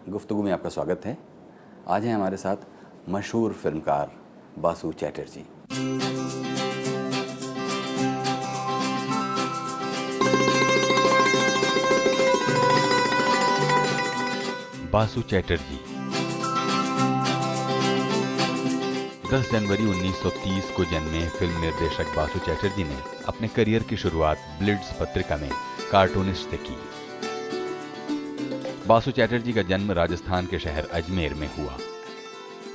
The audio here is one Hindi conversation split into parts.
गुफ्तगू में आपका स्वागत है। आज हैं हमारे साथ मशहूर फिल्मकार बासु चैटर्जी। बासु चैटर्जी 10 जनवरी 1930 को जन्मे फिल्म निर्देशक बासु चैटर्जी ने अपने करियर की शुरुआत ब्लिट्ज पत्रिका में कार्टूनिस्ट से की। बासु चैटर्जी का जन्म राजस्थान के शहर अजमेर में हुआ।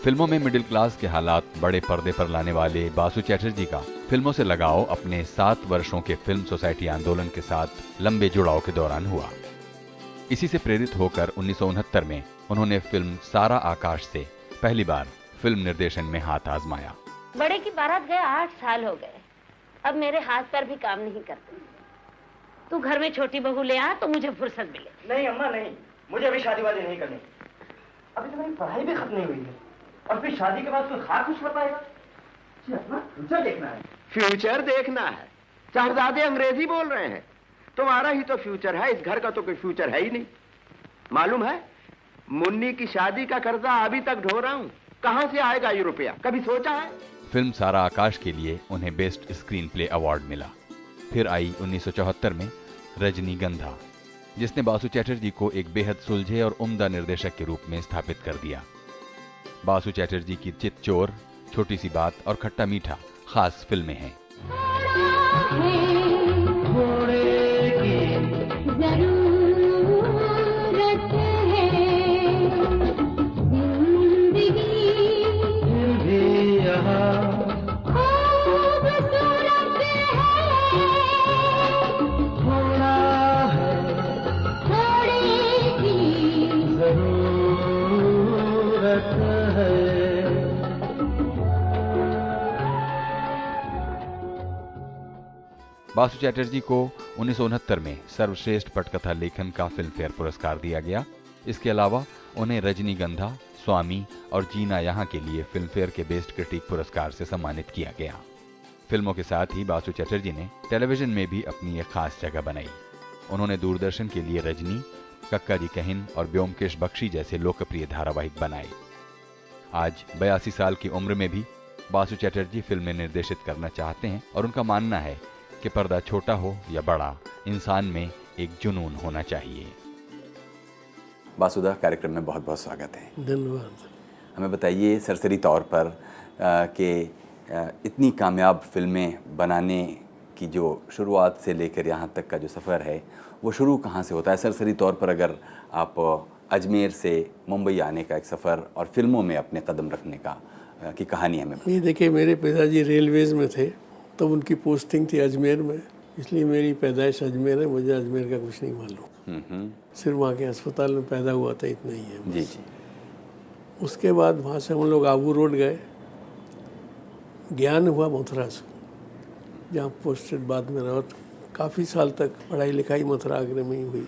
फिल्मों में मिडिल क्लास के हालात बड़े पर्दे पर लाने वाले बासु चैटर्जी का फिल्मों से लगाव अपने 7 वर्षों के फिल्म सोसाइटी आंदोलन के साथ लंबे जुड़ाव के दौरान हुआ। इसी से प्रेरित होकर 1969 में उन्होंने फिल्म सारा आकाश से पहली बार फिल्म निर्देशन में हाथ आजमाया। बड़े की बारात गए 8 साल हो गए, अब मेरे हाथ पर भी काम नहीं करते। तू घर में छोटी बहू ले आ तो मुझे फुर्सत मिले। नहीं अम्मा नहीं, मुझे अभी शादी वादी नहीं करनी। अभी तो मेरी पढ़ाई भी खत्म नहीं हुई है और फिर शादी के बाद कोई खास कुछ बताएगा। जी अपना फ्यूचर देखना है। फ्यूचर देखना है? शहजादे अंग्रेजी बोल रहे हैं। तुम्हारा ही तो फ्यूचर है, इस घर का तो कोई फ्यूचर है ही नहीं। मालूम है, मुन्नी की शादी का कर्जा अभी तक ढो रहा हूं। कहां से आएगा ये रुपया, कभी सोचा है? फिल्म सारा आकाश के लिए उन्हें बेस्ट स्क्रीन प्ले अवार्ड मिला। फिर आई 1974 में रजनीगंधा, जिसने बासु चैटर्जी को एक बेहद सुलझे और उम्दा निर्देशक के रूप में स्थापित कर दिया। बासु चैटर्जी की चितचोर, छोटी सी बात और खट्टा मीठा खास फिल्में हैं। बासु चैटर्जी को 1969 में सर्वश्रेष्ठ पटकथा लेखन का फिल्म फेयर पुरस्कार दिया गया। इसके अलावा उन्हें रजनीगंधा, स्वामी और जीना यहाँ के लिए फिल्म फेयर के बेस्ट क्रिटिक पुरस्कार से सम्मानित किया गया। फिल्मों के साथ ही बासु चैटर्जी ने टेलीविजन में भी अपनी एक खास जगह बनाई। उन्होंने दूरदर्शन के लिए रजनी, कक्का जी कहिन और ब्योमकेश बख्शी जैसे लोकप्रिय धारावाहिक बनाए। आज 82 साल की उम्र में भी बासु चैटर्जी फिल्में निर्देशित करना चाहते हैं और उनका मानना है कि पर्दा छोटा हो या बड़ा, इंसान में एक जुनून होना चाहिए। बासुदा, कार्यक्रम में बहुत बहुत स्वागत है। धन्यवाद। हमें बताइए सरसरी तौर पर कि इतनी कामयाब फिल्में बनाने की जो शुरुआत से लेकर यहाँ तक का जो सफ़र है वो शुरू कहाँ से होता है? सरसरी तौर पर अगर आप अजमेर से मुंबई आने का एक सफ़र और फिल्मों में अपने कदम रखने का की कहानी हमें। ये देखिए, मेरे पिताजी रेलवेज़ में थे, तब उनकी पोस्टिंग थी अजमेर में, इसलिए मेरी पैदाइश अजमेर है। मुझे अजमेर का कुछ नहीं मालूम, सिर्फ वहाँ के अस्पताल में पैदा हुआ था, इतना ही है। जी जी। उसके बाद वहाँ से हम लोग आबू रोड गए। ज्ञान हुआ मथुरा से, जहाँ पोस्टेड बाद में रहा। काफ़ी साल तक पढ़ाई लिखाई मथुरा आगरे में ही हुई।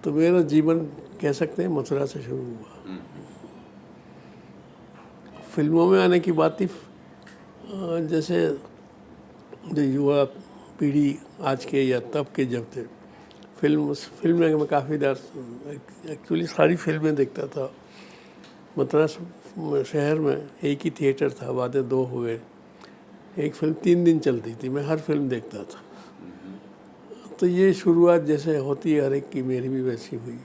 तो मेरा जीवन कह सकते हैं मथुरा से शुरू हुआ। फिल्मों में आने की बात ही, जैसे जो युवा पीढ़ी आज के या तब के जब थे, फिल्म में मैं काफ़ी देर एक्चुअली सारी फिल्में देखता था। मद्रास शहर में एक ही थिएटर था, बाद 2 हो गए। एक फिल्म 3 दिन चलती थी, मैं हर फिल्म देखता था। तो ये शुरुआत जैसे होती है हर एक की, मेरी भी वैसी हुई।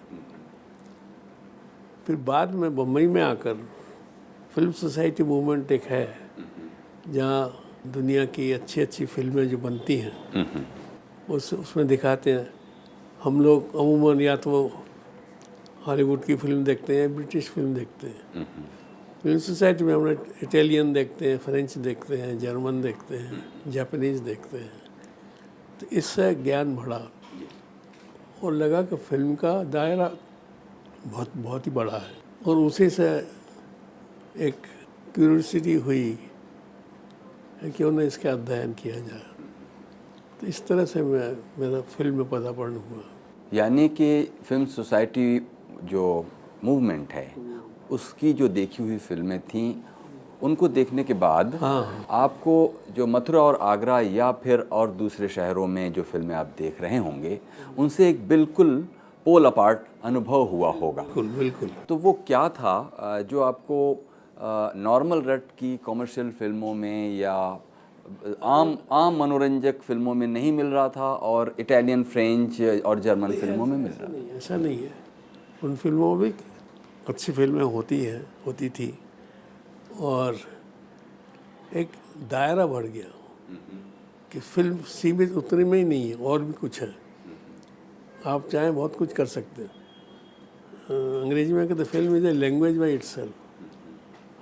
फिर बाद में बम्बई में आकर फिल्म सोसाइटी मूवमेंट एक है, जहाँ दुनिया की अच्छी अच्छी फिल्में जो बनती हैं उसमें दिखाते हैं। हम लोग अमूमन या तो हॉलीवुड की फिल्म देखते हैं, ब्रिटिश फिल्म देखते हैं। फिल्म सोसाइटी में हम लोग इटालियन देखते हैं, फ्रेंच देखते हैं, जर्मन देखते हैं, जापानीज़ देखते हैं। तो इससे ज्ञान बढ़ा और लगा कि फिल्म का दायरा बहुत बहुत ही बड़ा है। और उसी से एक क्यूरियोसिटी हुई क्यों ना इसका अध्ययन किया जाए। तो इस तरह से मेरा फिल्म में पदार्पण हुआ। यानी कि फिल्म सोसाइटी जो मूवमेंट है उसकी जो देखी हुई फिल्में थीं, उनको देखने के बाद आपको जो मथुरा और आगरा या फिर और दूसरे शहरों में जो फिल्में आप देख रहे होंगे उनसे एक बिल्कुल पोल अपार्ट अनुभव हुआ होगा। बिल्कुल बिल्कुल। तो वो क्या था जो आपको नॉर्मल रट की कॉमर्शियल फिल्मों में या आम मनोरंजक फिल्मों में नहीं मिल रहा था और इटालियन, फ्रेंच और जर्मन फिल्मों में मिल रहा था? नहीं, ऐसा नहीं है। उन फिल्मों में भी अच्छी फिल्में होती थी और एक दायरा बढ़ गया कि फिल्म सीमित उतने में ही नहीं है, और भी कुछ है। आप चाहें बहुत कुछ कर सकते हैं। अंग्रेजी में कहते film is a language by itself.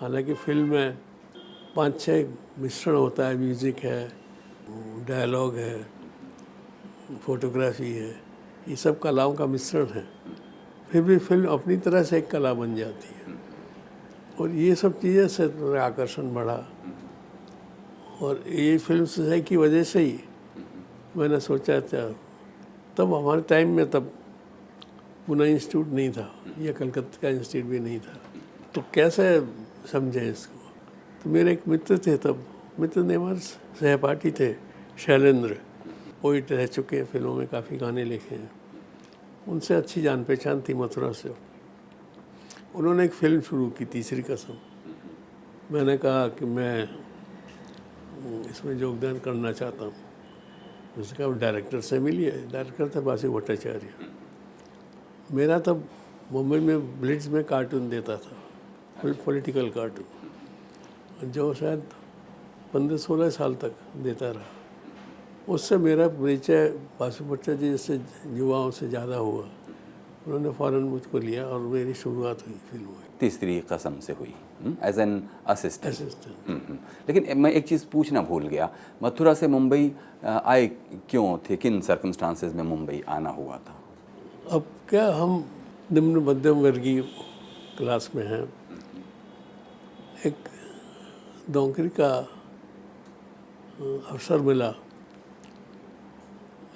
हालांकि फिल्म में 5-6 मिश्रण होता है, म्यूज़िक है, डायलॉग है, फोटोग्राफी है, ये सब कलाओं का मिश्रण है। फिर भी फिल्म अपनी तरह से एक कला बन जाती है और ये सब चीज़ें से मेरा आकर्षण बढ़ा। और ये फिल्म सोसाइटी की वजह से ही मैंने सोचा था, तब हमारे टाइम में तब पुणे इंस्टीट्यूट नहीं था या कलकत्ता का इंस्टीट्यूट भी नहीं था, तो कैसे समझे इसको। तो मेरे एक मित्र थे तब, मित्र ने हमारे सहपाठी थे, शैलेंद्र, पोइट रह चुके हैं, फिल्मों में काफ़ी गाने लिखे हैं, उनसे अच्छी जान पहचान थी मथुरा से। उन्होंने एक फिल्म शुरू की, तीसरी कसम। मैंने कहा कि मैं इसमें योगदान करना चाहता हूँ। उसने कहा डायरेक्टर से मिलिए। डायरेक्टर थे बासु भट्टाचार्य। मेरा तब मुंबई में ब्लिट्ज में कार्टून देता था, पॉलिटिकल कार्टून, जो शायद 15-16 साल तक देता रहा। उससे मेरा परिचय बासु भट्टाचार्य जैसे युवाओं से ज़्यादा हुआ। उन्होंने फ़ौरन मुझको लिया और मेरी शुरुआत हुई फिल्मों में। तीसरी कसम से हुई एज एन असिस्टेंट। असिस्टेंट। लेकिन मैं एक चीज़ पूछना भूल गया, मथुरा से मुंबई आए क्यों थे? किन सर्कमस्टांसेस में मुंबई आना हुआ था? अब क्या, हम निम्न मध्यम वर्गीय क्लास में हैं। एक नौकरी का अवसर मिला,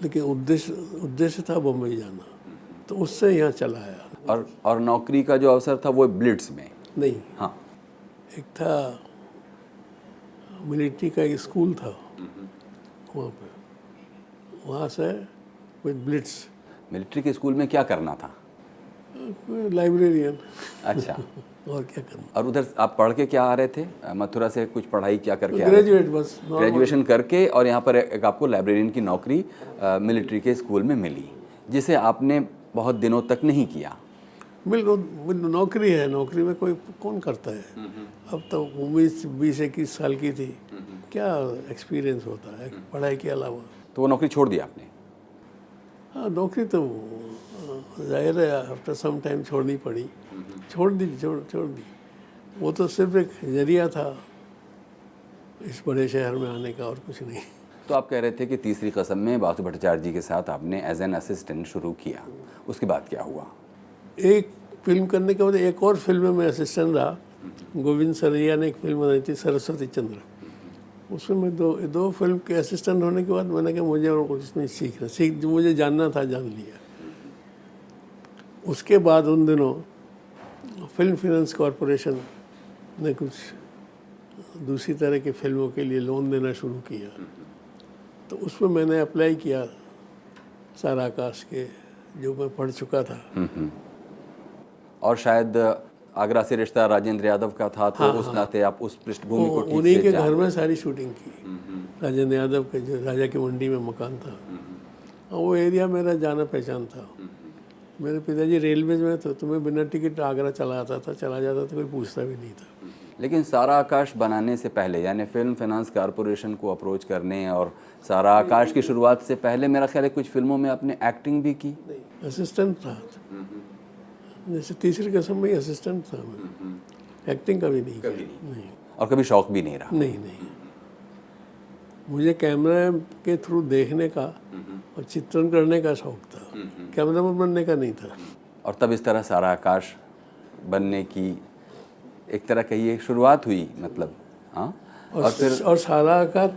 लेकिन उद्देश्य था मुंबई जाना, तो उससे यहाँ चला आया। और नौकरी का जो अवसर था वो ब्लिट्स में? नहीं, हाँ, एक था मिलिट्री का एक स्कूल था वहाँ पे, वहाँ से विद ब्लिट्स। मिलिट्री के स्कूल में क्या करना था? लाइब्रेरियन। अच्छा। और क्या करना। और उधर आप पढ़ के क्या आ रहे थे? मथुरा से कुछ पढ़ाई क्या करके आ रहे थे? ग्रेजुएट बस, ग्रेजुएशन करके, और यहाँ पर एक आपको लाइब्रेरियन की नौकरी मिलिट्री के स्कूल में मिली, जिसे आपने बहुत दिनों तक नहीं किया। नौकरी है, नौकरी में कोई कौन करता है। अब तो 19-20-21 साल की थी, क्या एक्सपीरियंस होता है पढ़ाई के अलावा। तो वो नौकरी छोड़ दी आपने? हाँ, नौकरी तो जाहिर है आफ्टर सम टाइम छोड़नी पड़ी। छोड़ दी। वो तो सिर्फ एक जरिया था इस बड़े शहर में आने का, और कुछ नहीं। तो आप कह रहे थे कि तीसरी कसम में बासु भट्टाचार्य जी के साथ आपने एज एन असिस्टेंट शुरू किया, उसके बाद क्या हुआ? एक फिल्म करने के बाद एक और फिल्म में असिस्टेंट रहा। गोविंद सरैया ने एक फिल्म बनाई थी, सरस्वती चंद्र। उसमें मैं दो फिल्म के असिस्टेंट होने के बाद मैंने कहा मुझे और कुछ नहीं जो मुझे जानना था जान लिया। उसके बाद उन दिनों फिल्म फाइनेंस कॉरपोरेशन ने कुछ दूसरी तरह की फिल्मों के लिए लोन देना शुरू किया, तो उसमें मैंने अप्लाई किया सारा आकाश के, जो मैं पढ़ चुका था। और शायद आगरा से रिश्ता राजेंद्र यादव का था, तो उस नाते आप उस पृष्ठभूमि को ठीक उन्हीं से के घर में सारी शूटिंग की। राजेंद्र यादव के जो राजा की मंडी में मकान था, और वो एरिया मेरा जाना पहचान था। मेरे पिताजी रेलवे में थे, तो मैं बिना टिकट आगरा चला जाता था, कोई पूछता भी नहीं था। लेकिन सारा आकाश बनाने से पहले, यानी फिल्म फाइनेंस कॉरपोरेशन को अप्रोच करने और सारा आकाश की शुरुआत से पहले, मेरा ख्याल है कुछ फिल्मों में आपने एक्टिंग भी की? असिस्टेंट रहा था, जैसे तीसरी कसम में असिस्टेंट था मैं। एक्टिंग कभी नहीं किया। नहीं। और कभी शौक भी नहीं रहा? नहीं। मुझे कैमरा के थ्रू देखने का और चित्रण करने का शौक था, कैमरामैन बनने का नहीं था। और तब इस तरह सारा आकाश बनने की एक तरह कहिए शुरुआत हुई, मतलब। हाँ। और फिर और सारा का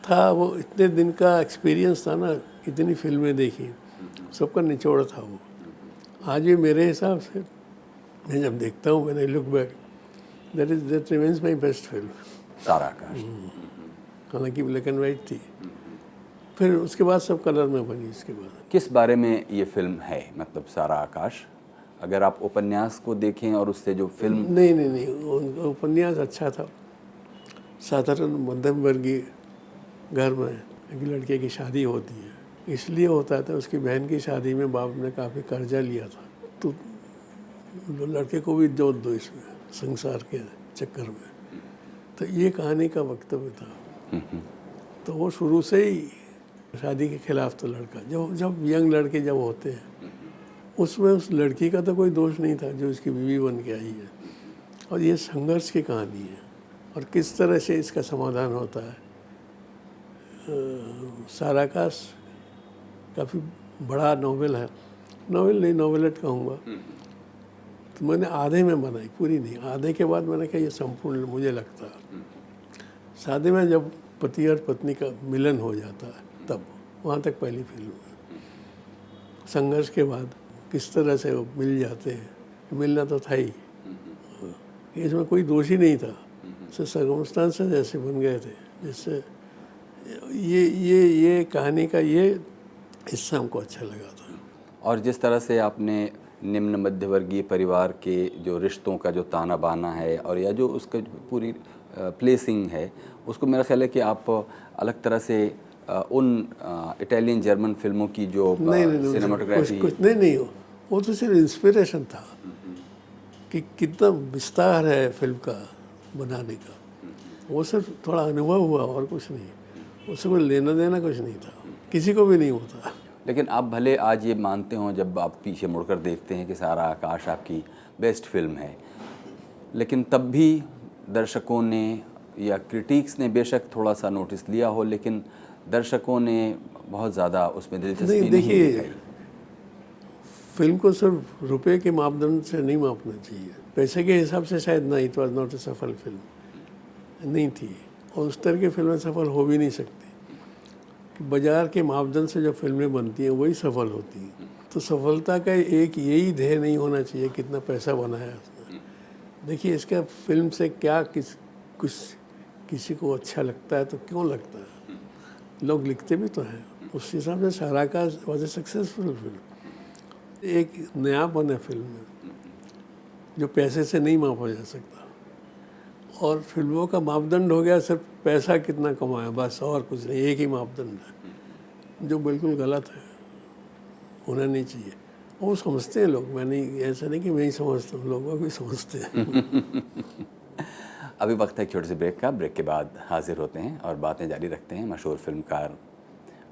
था वो, इतने दिन का एक्सपीरियंस था ना, इतनी फिल्में देखी, सबका निचोड़ था वो। आज भी मेरे हिसाब से मैं जब देखता हूँ, मैंने look back, that remains my best film, सारा आकाश। हालांकि ब्लैक एंड वाइट थी, फिर उसके बाद सब कलर में बनी। इसके बाद किस बारे में ये फिल्म है, मतलब सारा आकाश? अगर आप उपन्यास को देखें और उससे जो फिल्म नहीं, उनका उपन्यास अच्छा था। साधारण मध्यम वर्गीय घर में एक लड़के की शादी होती है, इसलिए होता था उसकी बहन की शादी में बाप ने काफ़ी कर्जा लिया था, तो लड़के को भी जोत दो इसमें संसार के चक्कर में। तो ये कहानी का वक्तव्य था। तो वो शुरू से ही शादी के खिलाफ था लड़का। जब यंग लड़के जब होते हैं, उसमें उस लड़की का तो कोई दोष नहीं था जो इसकी बीवी बन के आई है। और ये संघर्ष की कहानी है और किस तरह से इसका समाधान होता है। सारा आकाश काफ़ी बड़ा नॉवेल है, नॉवेल नहीं नॉवेलेट कहूँगा। तो मैंने आधे में बनाई, पूरी नहीं। आधे के बाद मैंने कहा ये संपूर्ण मुझे लगता है। शादी में जब पति और पत्नी का मिलन हो जाता है तब वहाँ तक पहली फिल्म है। संघर्ष के बाद किस तरह से वो मिल जाते हैं, मिलना तो था ही, इसमें कोई दोषी नहीं था, सब सर्कमस्टांसेस ऐसे बन गए थे जिससे ये कहानी का ये हिस्सा हमको अच्छा लगा था। और जिस तरह से आपने निम्न मध्यवर्गीय परिवार के जो रिश्तों का जो ताना बाना है और या जो उसका पूरी प्लेसिंग है, उसको मेरा ख्याल है कि आप अलग तरह से उन इटालियन जर्मन फिल्मों की जो सिनेमाटोग्राफी कुछ नहीं हो, वो तो सिर्फ इंस्पिरेशन था कि कितना विस्तार है फिल्म का बनाने का। वो सिर्फ थोड़ा अनुभव हुआ और कुछ नहीं, उससे कोई लेना देना कुछ नहीं था, किसी को भी नहीं होता। लेकिन आप भले आज ये मानते हो, जब आप पीछे मुड़कर देखते हैं कि सारा आकाश आपकी बेस्ट फिल्म है, लेकिन तब भी दर्शकों ने या क्रिटिक्स ने बेशक थोड़ा सा नोटिस लिया हो, लेकिन दर्शकों ने बहुत ज़्यादा उसमें दिलचस्पी नहीं दिखाई। फिल्म को सिर्फ रुपए के मापदंड से नहीं मापना चाहिए। पैसे के हिसाब से शायद ना, इट वॉज नॉट ए सफल फिल्म नहीं थी, और उस तरह की फिल्में सफल हो भी नहीं सकती। कि बाजार के मापदंड से जो फिल्में बनती हैं वही सफल होती हैं। तो सफलता का एक यही ध्येय नहीं होना चाहिए कितना पैसा बनाया उसने। देखिए इसका फिल्म से क्या किसी को अच्छा लगता है तो क्यों लगता है, लोग लिखते भी तो हैं। उस हिसाब से सारा आकाश वॉज ए सक्सेसफुल फिल्म। एक नयापन है फिल्म में जो पैसे से नहीं मापा जा सकता, और फिल्मों का मापदंड हो गया सिर्फ पैसा कितना कमाया, बस और कुछ नहीं। एक ही मापदंड है जो बिल्कुल गलत है, होना नहीं चाहिए। वो समझते हैं लोग, मैं नहीं, ऐसा नहीं कि मैं ही समझता हूँ, लोग भी समझते हैं। अभी वक्त है एक छोटे से ब्रेक का। ब्रेक के बाद हाजिर होते हैं और बातें जारी रखते हैं मशहूर फिल्मकार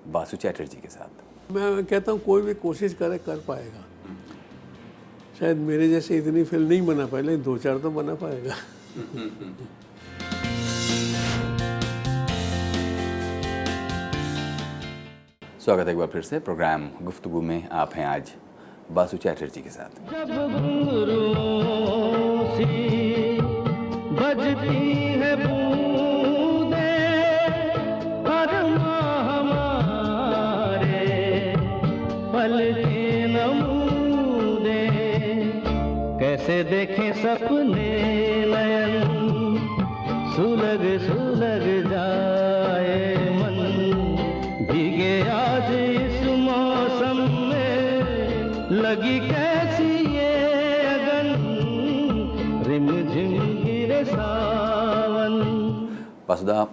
बासु चैटर्जी के साथ। मैं कहता हूँ कोई भी कोशिश करे कर पाएगा। शायद मेरे जैसे इतनी फिल्म नहीं बना पाए, लेकिन 2-4 तो बना पाएगा। स्वागत है एक बार फिर से प्रोग्राम गुफ्तगू में। आप हैं आज बासु चैटर्जी के साथ। जब घुंघरूं सी बजती है बूंदें, अरमां हमारे पलके नमूदे, कैसे देखें सपने नयन, सुलग सुलग जाए मन, भीगे आज इस मौसम में, लगी कैसी ये अगन, रिमझिम गिरे सावन। वासुदा,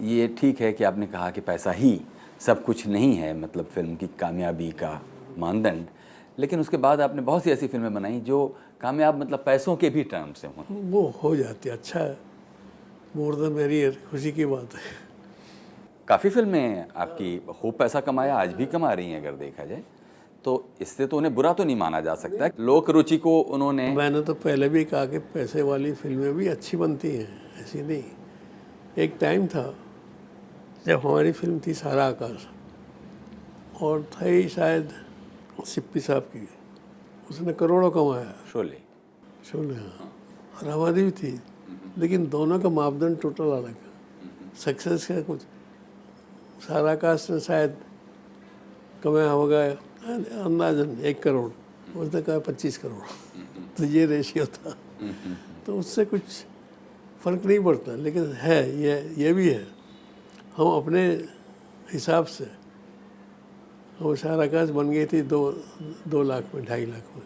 ये ठीक है कि आपने कहा कि पैसा ही सब कुछ नहीं है, मतलब फिल्म की कामयाबी का मानदंड, लेकिन उसके बाद आपने बहुत सी ऐसी फिल्में बनाई जो कामयाब मतलब पैसों के भी टर्म से हों। वो हो जाती है, अच्छा है, मोर द मेरियर, खुशी की बात है। काफ़ी फिल्में आपकी खूब पैसा कमाया, आज भी कमा रही हैं अगर देखा जाए तो। इससे तो उन्हें बुरा तो नहीं माना जा सकता। लोक रुचि को उन्होंने, मैंने तो पहले भी कहा कि पैसे वाली फिल्में भी अच्छी बनती हैं, ऐसी नहीं। एक टाइम था जब हमारी फिल्म थी सारा आकाश, और था ही शायद सिप्पी साहब की, उसने करोड़ों कमाया। शोले हाँ, और हमारी भी थी, लेकिन दोनों का मापदंड टोटल अलग है। सक्सेस का कुछ, सारा आकाश ने शायद कमाया होगा अंदाजन 1 करोड़, उसने कहा 25 करोड़, तो ये रेशियो था। तो उससे कुछ फ़र्क नहीं पड़ता, लेकिन है ये भी है। हम अपने हिसाब से वो शाहरकाश बन गई थी 2 लाख में, 2.5 लाख में,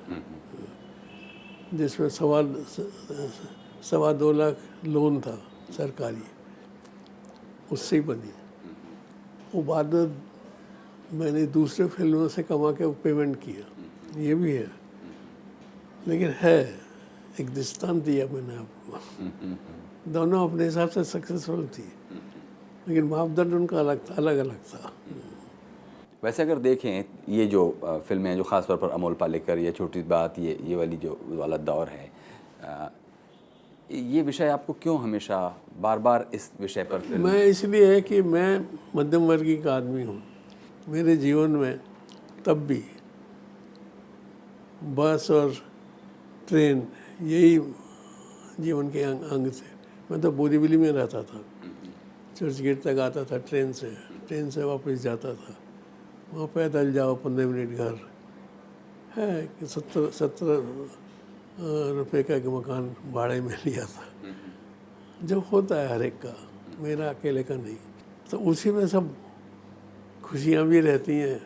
जिसमें 2.25 लाख लोन था सरकारी, उससे ही बनी। वो बाद में मैंने दूसरे फिल्मों से कमा के पेमेंट किया, ये भी है, लेकिन है एक दृष्टांत दिया मैंने आपको। दोनों अपने हिसाब से सक्सेसफुल थी, लेकिन मापदंड उनका अलग अलग था। वैसे अगर देखें ये जो फिल्में हैं, जो ख़ास तौर पर अमोल पालेकर, ये छोटी बात, ये वाली जो वाला दौर है, ये विषय आपको क्यों हमेशा बार बार इस विषय पर मैं इसलिए है कि मैं मध्यम वर्गीय का आदमी हूँ। मेरे जीवन में तब भी बस और ट्रेन यही जीवन के अंग थे। मैं तो बोरीवली में रहता था, चर्च गेट तक आता था ट्रेन से वापस जाता था। वहाँ पैदल जाओ 15 मिनट घर है कि 70 रुपये का एक मकान भाड़े में लिया था, जो होता है हर एक का, मेरा अकेले का नहीं। तो उसी में सब खुशियाँ भी रहती हैं,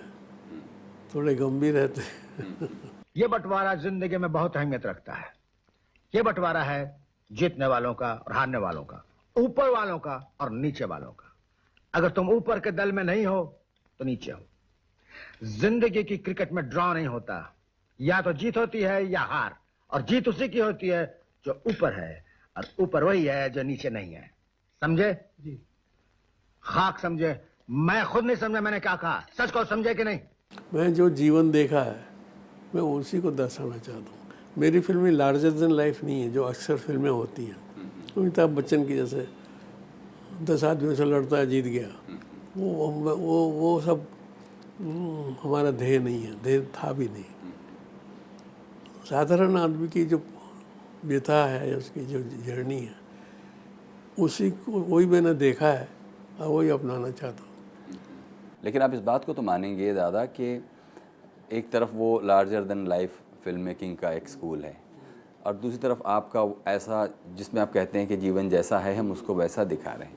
थोड़े गम भी रहते हैं। ये बंटवारा जिंदगी में बहुत अहमियत रखता है। ये बंटवारा है जीतने वालों का और हारने वालों का, ऊपर वालों का और नीचे वालों का। अगर तुम ऊपर के दल में नहीं हो तो नीचे हो। जिंदगी की क्रिकेट में ड्रॉ नहीं होता, या तो जीत होती है या हार, और जीत उसी की होती है जो ऊपर है, और ऊपर वही है जो नीचे नहीं है। समझे जी? खाक समझे। मैं खुद नहीं समझा मैंने क्या कहा, सच को समझे कि नहीं? मैं जो जीवन देखा है मैं उसी को दर्शाना चाहता हूँ। मेरी फिल्में लार्जर देन लाइफ नहीं है जो अक्सर फिल्में होती हैं। अमिताभ बच्चन की जैसे 10 आदमियों से लड़ता है जीत गया, वो सब हमारा ध्येय नहीं है, ध्येय था भी नहीं। साधारण आदमी की जो व्यथा है, उसकी जो जर्नी है, उसी को वही मैंने देखा है और वही अपनाना चाहता हूँ। लेकिन आप इस बात को तो मानेंगे दादा कि एक तरफ वो larger than life film making का एक स्कूल है, और दूसरी तरफ आपका ऐसा जिसमें आप कहते हैं कि जीवन जैसा है हम उसको वैसा दिखा रहे हैं।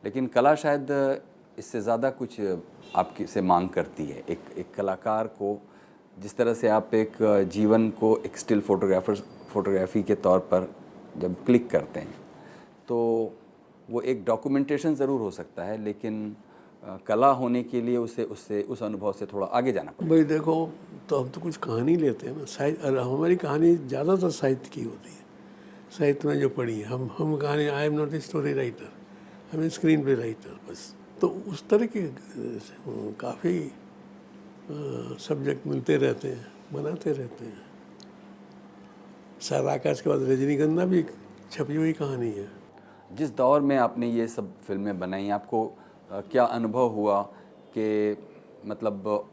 लेकिन कला शायद इससे ज़्यादा कुछ आपकी से मांग करती है। एक कलाकार को जिस तरह से आप एक जीवन को एक स्टिल फोटोग्राफी के तौर पर जब क्लिक करते हैं तो वो एक डॉक्यूमेंटेशन ज़रूर हो सकता है, लेकिन कला होने के लिए उस अनुभव से थोड़ा आगे जाना पड़ेगा। भाई देखो, तो हम तो कुछ कहानी लेते हैं ना, साहित्य। हमारी कहानी ज़्यादातर साहित्य की होती है, साहित्य में जो पढ़ी है। हम कहानी, I am not a story writer, I am screen play writer, बस। तो उस तरह के काफ़ी सब्जेक्ट मिलते रहते हैं, बनाते रहते हैं। शाहरकाश के बाद रजनीगंधा भी छपी हुई कहानी है। जिस दौर में आपने ये सब फिल्में बनाई, आपको क्या अनुभव हुआ कि मतलब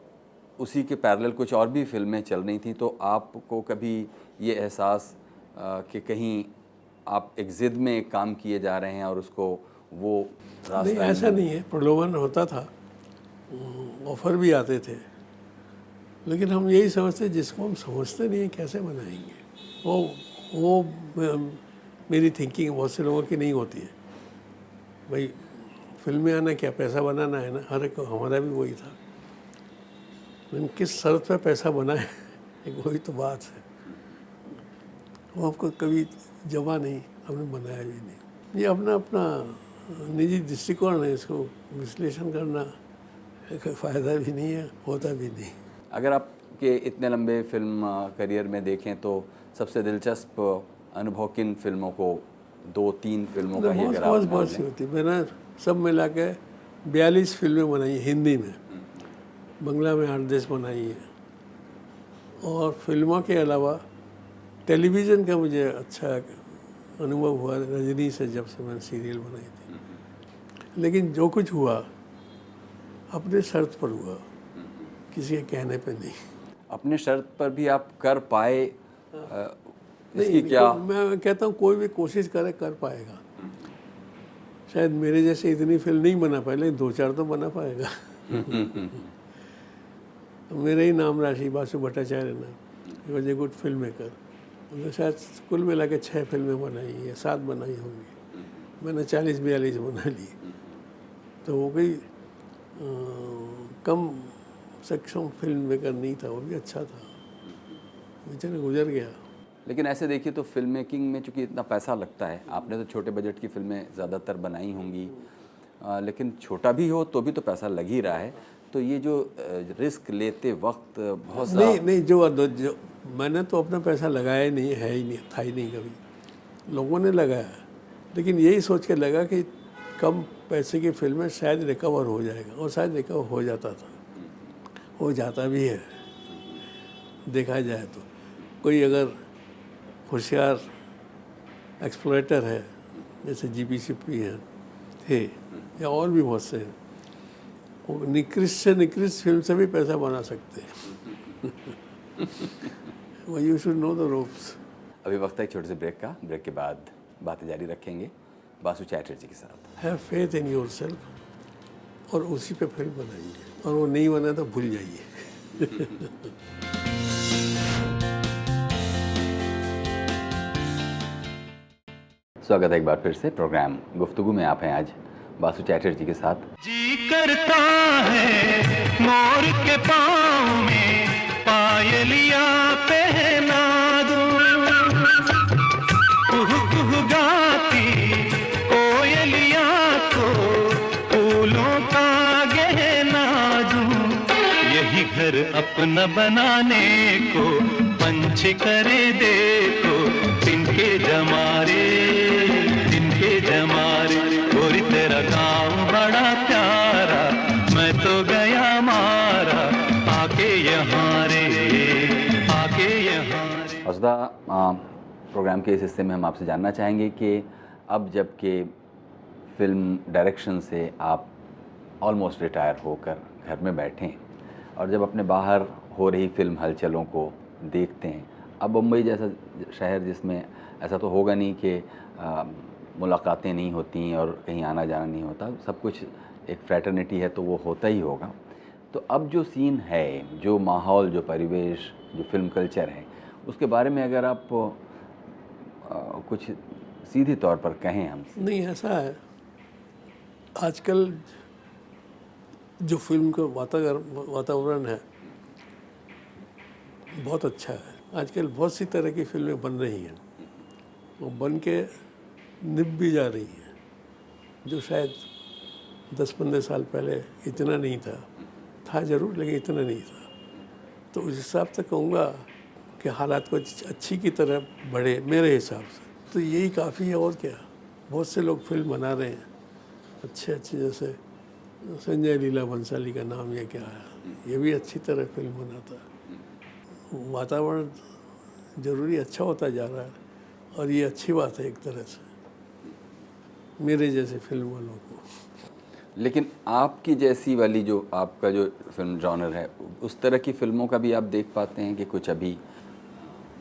उसी के पैरेलल कुछ और भी फिल्में चल रही थी, तो आपको कभी ये एहसास कि कहीं आप एक ज़िद में एक काम किए जा रहे हैं और उसको वो रास्ता नहीं, ऐसा नहीं है। प्रलोभन होता था, ऑफ़र भी आते थे, लेकिन हम यही समझते जिसको हम समझते नहीं हैं कैसे बनाएंगे। वो मेरी थिंकिंग बहुत से लोगों की नहीं होती है। भाई फिल्में आना क्या, पैसा बनाना है ना, हर एक को। हमारा भी वही था, लेकिन किस शर्त पे पैसा बनाए एक वही तो बात है। वो आपको कभी जमा नहीं, हमने बनाया भी नहीं। ये अपना अपना निजी दृष्टिकोण है, इसको विश्लेषण करना फ़ायदा भी नहीं है, होता भी नहीं। अगर आपके इतने लंबे फिल्म करियर में देखें तो सबसे दिलचस्प अनुभव किन फिल्मों को, 2-3 फिल्मों का ही अगर आप बहुत सी होती। मैंने सब मिला के 42 फिल्में बनाई हैं हिंदी में, बंगला में 8-10 बनाई है, और फिल्मों के अलावा टेलीविज़न का मुझे अच्छा अनुभव हुआ रजनी से, जब से मैंने सीरियल बनाई थी। लेकिन जो कुछ हुआ अपने शर्त पर हुआ, किसी के कहने पे नहीं। अपने शर्त पर भी आप कर पाए? इसकी नहीं, क्या? मैं कहता हूँ कोई भी कोशिश करे कर पाएगा। शायद मेरे जैसे इतनी फिल्म नहीं बना पाए, लेकिन 2-4 तो बना पाएगा। मेरे ही नाम राशि बासु भट्टाचार्य ना, he was a good film maker. उन्होंने शायद कुल मिला के 6 फिल्में बनाई या 7 बनाई होंगी। मैंने 40-42 बना ली, तो हो गई कम सक्षम फिल्म मेकर नहीं था, वो भी अच्छा था, बेचारा गुजर गया। लेकिन ऐसे देखिए तो फिल्म मेकिंग में चूँकि इतना पैसा लगता है, आपने तो छोटे बजट की फिल्में ज़्यादातर बनाई होंगी, लेकिन छोटा भी हो तो भी तो पैसा लग ही रहा है, तो ये जो रिस्क लेते वक्त बहुत सा नहीं, जो मैंने तो अपना पैसा लगाया ही नहीं, है ही नहीं, था ही नहीं कभी, लोगों ने लगाया, लेकिन यही सोच के लगा कि कम पैसे की फिल्में शायद रिकवर हो जाएगा, और शायद रिकवर हो जाता था, हो जाता भी है देखा जाए तो। कोई अगर होशियार एक्सप्लोरेटर है, जैसे जीपी सिप्पी हैं थे, या और भी बहुत से हैं, वो निकृष्ट से निकृष्ट फिल्म से भी पैसा बना सकते हैं। वो you should know the ropes. अभी वक्त है एक छोटे से ब्रेक का, ब्रेक के बाद बातें जारी रखेंगे बासु चैटर्जी के साथ। हैव फेथ इन योरसेल्फ और उसी पे फिल्म बनाइए, और वो नहीं बना तो भूल जाइए। स्वागत है एक बार फिर से प्रोग्राम गुफ्तगू में। आप हैं आज बासु चैटर्जी के साथ। जी करता है मोर के पाँव में पायलिया पहना दूं, कुहू कुहू गाती कोयलिया को फूलों का गहना दूं, यही घर अपना बनाने को पंछी करे देखो, तिनके जमारे गोरी तेरा गाँव बड़ा प्यारा, मैं तो गया मारा आके यहाँ रे, आके यहाँ रे। हौसदा प्रोग्राम के इस हिस्से में हम आपसे जानना चाहेंगे कि अब जब के फिल्म डायरेक्शन से आप ऑलमोस्ट रिटायर होकर घर में बैठें और जब अपने बाहर हो रही फिल्म हलचलों को देखते हैं, अब मुंबई जैसा शहर जिसमें ऐसा तो होगा नहीं कि मुलाकातें नहीं होती और कहीं आना जाना नहीं होता, सब कुछ एक फ्रैटर्निटी है तो वो होता ही होगा, तो अब जो सीन है, जो माहौल, जो परिवेश, जो फिल्म कल्चर है, उसके बारे में अगर आप कुछ सीधे तौर पर कहें हमसे। नहीं, ऐसा है आजकल जो फिल्म का वातावरण है बहुत अच्छा है। आजकल बहुत सी तरह की फिल्में बन रही हैं, वो बन के निभ भी जा रही हैं, जो शायद 10-15 साल पहले इतना नहीं था ज़रूर, लेकिन इतना नहीं था। तो उस हिसाब से कहूँगा कि हालात को अच्छी की तरह बढ़े मेरे हिसाब से, तो यही काफ़ी है। और क्या, बहुत से लोग फिल्म बना रहे हैं अच्छे, जैसे संजय लीला बंसाली का नाम ये क्या है, ये भी अच्छी तरह फिल्म बनाता है। वातावरण ज़रूरी अच्छा होता जा रहा है, और ये अच्छी बात है एक तरह से मेरे जैसे फिल्म वालों को। लेकिन आपकी जैसी वाली जो आपका जो फिल्म जॉनर है, उस तरह की फिल्मों का भी आप देख पाते हैं कि कुछ अभी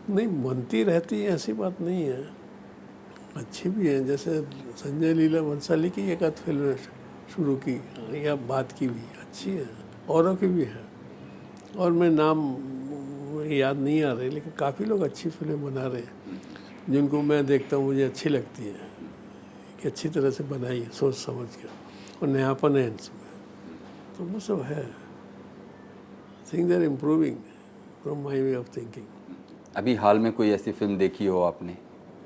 नहीं बनती रहती है, ऐसी बात नहीं है, अच्छी भी है। जैसे संजय लीला बंसाली की एक आध फिल्म शुरू की या बात की भी अच्छी है, औरों की भी है, और मैं नाम याद नहीं आ रही, लेकिन काफ़ी लोग अच्छी फिल्में बना रहे हैं जिनको मैं देखता हूँ, मुझे अच्छी लगती है कि अच्छी तरह से बनाई है, सोच समझ के, और नयापन है इसमें, तो वो सब है। Things are improving from my way of thinking. अभी हाल में कोई ऐसी फिल्म देखी हो आपने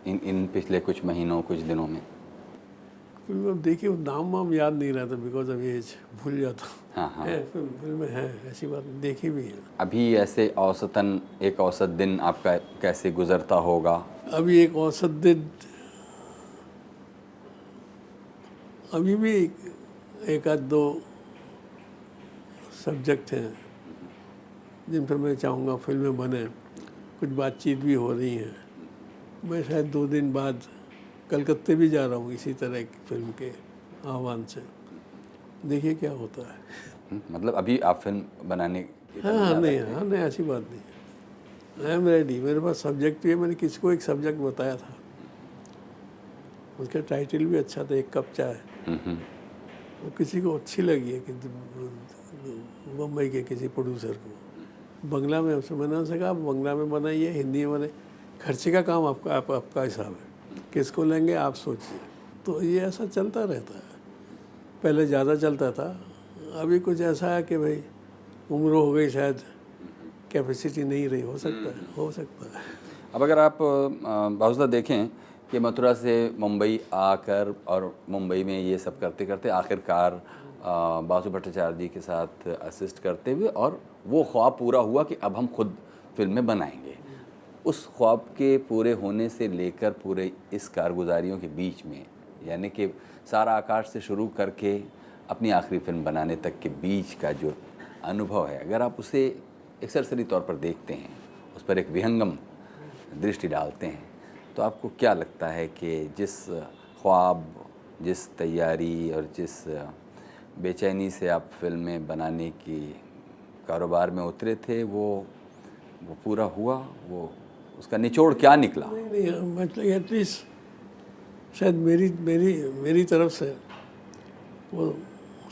इन पिछले कुछ महीनों, कुछ दिनों में? फिल्म देखिए, नाम वाम याद नहीं रहता, बिकॉज ऑफ एज भूल जाता हूँ। हाँ। है फिल्में हैं, ऐसी बात देखी भी है। अभी ऐसे औसतन एक औसत दिन आपका कैसे गुजरता होगा? अभी एक औसत दिन, अभी भी एक आध दो सब्जेक्ट हैं जिन पर मैं चाहूँगा फिल्में बने, कुछ बातचीत भी हो रही हैं। मैं शायद 2 दिन बाद कलकत्ते भी जा रहा हूँ इसी तरह की फिल्म के आह्वान से, देखिए क्या होता है। मतलब अभी आप फिल्म बनाने की हाँ नहीं, ऐसी बात नहीं, आई एम रेडी। मेरे पास सब्जेक्ट भी है, मैंने किसको एक सब्जेक्ट बताया था, उसका टाइटल भी अच्छा था, एक कप चाय। वो किसी को अच्छी लगी है, किंतु मुंबई के किसी प्रोड्यूसर को बंगला में, उससे मैंने उनसे कहा आप बंगला में बनाइए, हिंदी में बनाइए, खर्चे का काम आपका हिसाब है, किसको लेंगे आप सोचिए। तो ये ऐसा चलता रहता है, पहले ज़्यादा चलता था, अभी कुछ ऐसा है कि भाई उम्र हो गई, शायद कैपेसिटी नहीं रही, हो सकता है। अब अगर आप बाहुसदा देखें कि मथुरा से मुंबई आकर और मुंबई में ये सब करते करते आखिरकार बासु भट्टाचार्य जी के साथ असिस्ट करते हुए और वो ख्वाब पूरा हुआ कि अब हम खुद फिल्में बनाएंगे। उस ख्वाब के पूरे होने से लेकर पूरे इस कारगुजारियों के बीच में, यानी कि सारा आकाश से शुरू करके अपनी आखिरी फिल्म बनाने तक के बीच का जो अनुभव है, अगर आप उसे एक सरसरी तौर पर देखते हैं, उस पर एक विहंगम दृष्टि डालते हैं, तो आपको क्या लगता है कि जिस ख्वाब, जिस तैयारी और जिस बेचैनी से आप फिल्में बनाने की कारोबार में उतरे थे, वो पूरा हुआ? वो उसका निचोड़ क्या निकला? नहीं, मतलब एटलीस्ट शायद मेरी तरफ से वो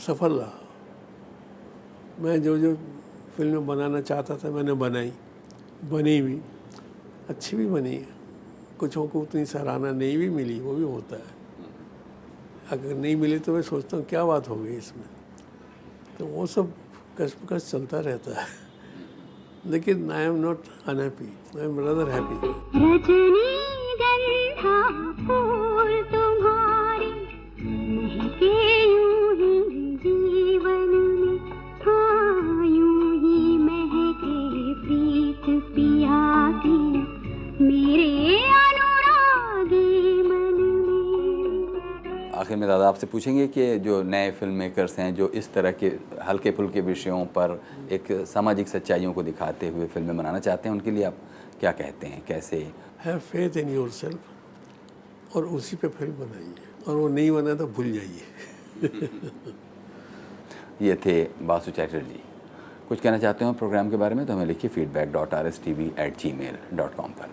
सफल रहा। मैं जो फिल्में बनाना चाहता था मैंने बनाई, बनी भी, अच्छी भी बनी है। कुछों को उतनी सराहना नहीं भी मिली, वो भी होता है। अगर नहीं मिली तो मैं सोचता हूँ क्या बात हो गई इसमें, तो वो सब कस चलता रहता है। लेकिन I am not unhappy, I am rather happy. रजनीगंधा फूल तुम्हारे महके यूं ही जीवन में, हाँ यूं ही महके प्रीत पिया की मेरे अनुरागी मन में। आखिर में दादा आपसे पूछेंगे कि जो नए फिल्म मेकर्स हैं जो इस तरह के हल्के फुल्के विषयों पर एक सामाजिक सच्चाइयों को दिखाते हुए फिल्में बनाना चाहते हैं, उनके लिए आप क्या कहते हैं? कैसे? हैव फेथ इन योरसेल्फ और उसी पे फिल्म बनाइए, और वो नहीं बना तो भूल जाइए। ये थे बासु चैटर्जी। कुछ कहना चाहते हो प्रोग्राम के बारे में तो हमें लिखिए feedback.rstv@gmail.com पर।